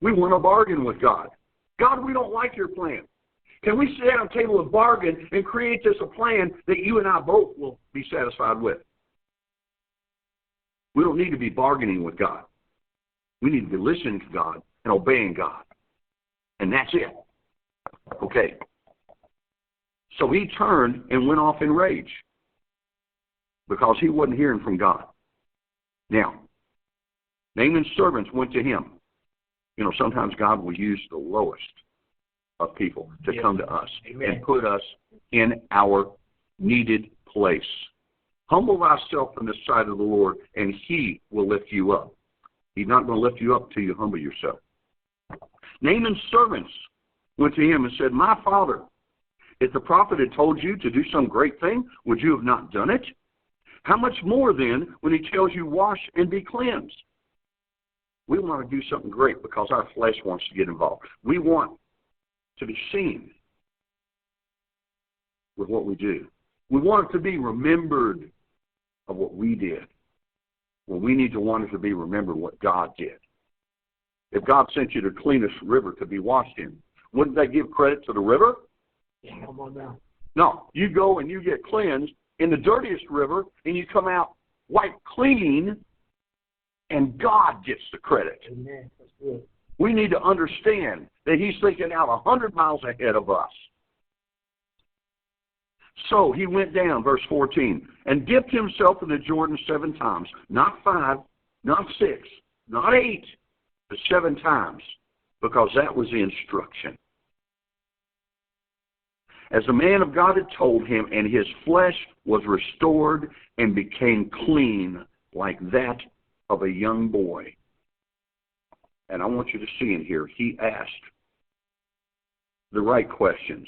We want to bargain with God. God, we don't like your plan. Can we sit at a table of bargain and create this a plan that you and I both will be satisfied with? We don't need to be bargaining with God. We need to be listening to God and obeying God. And that's it. Okay. So he turned and went off in rage because he wasn't hearing from God. Now, Naaman's servants went to him. You know, sometimes God will use the lowest of people to come to us. Amen. And put us in our needed place. Humble thyself in the sight of the Lord, and he will lift you up. He's not going to lift you up until you humble yourself. Naaman's servants went to him and said, my father, if the prophet had told you to do some great thing, would you have not done it? How much more then when he tells you wash and be cleansed? We want to do something great because our flesh wants to get involved. We want to be seen with what we do. We want it to be remembered of what we did. Well, we need to want it to be remembered what God did. If God sent you to the cleanest river to be washed in, wouldn't they give credit to the river? Yeah, come on now. No, you go and you get cleansed in the dirtiest river, and you come out wiped clean, and God gets the credit. Amen. That's good. We need to understand that he's thinking out 100 miles ahead of us. So he went down, verse 14, and dipped himself in the Jordan 7 times. Not 5, not 6, not 8, but 7 times, because that was the instruction. As the man of God had told him, and his flesh was restored and became clean like that of a young boy. And I want you to see in here, he asked the right questions.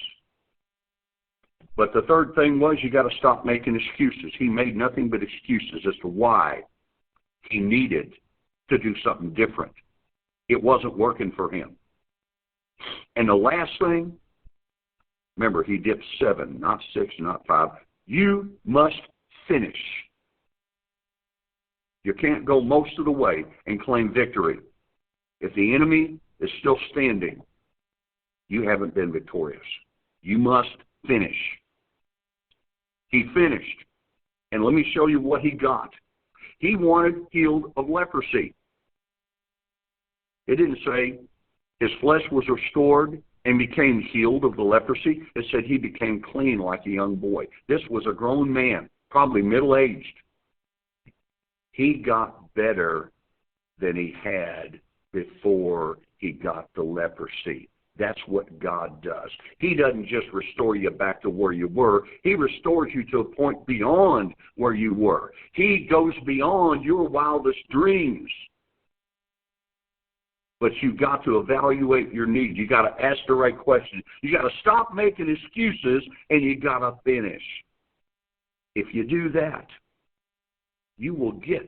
But the third thing was you got to stop making excuses. He made nothing but excuses as to why he needed to do something different. It wasn't working for him. And the last thing, remember, he dipped 7, not 6, not 5. You must finish. You can't go most of the way and claim victory. If the enemy is still standing, you haven't been victorious. You must finish. He finished. And let me show you what he got. He wanted healed of leprosy. It didn't say his flesh was restored and became healed of the leprosy. It said he became clean like a young boy. This was a grown man, probably middle-aged. He got better than he had before he got the leprosy. That's what God does. He doesn't just restore you back to where you were. He restores you to a point beyond where you were. He goes beyond your wildest dreams. But you've got to evaluate your need. You've got to ask the right questions. You've got to stop making excuses, and you've got to finish. If you do that, you will get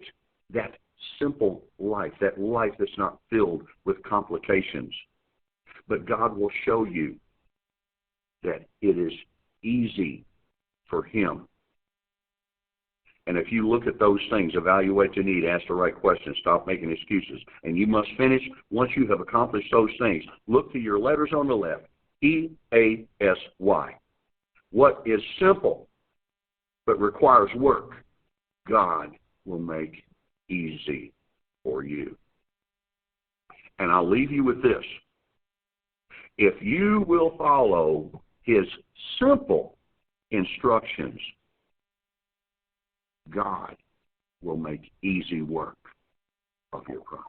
that simple life, that life that's not filled with complications. But God will show you that it is easy for him. And if you look at those things, evaluate your need, ask the right questions, stop making excuses, and you must finish once you have accomplished those things. Look to your letters on the left, E-A-S-Y. What is simple but requires work, God will make easy for you. And I'll leave you with this. If you will follow his simple instructions, God will make easy work of your problem.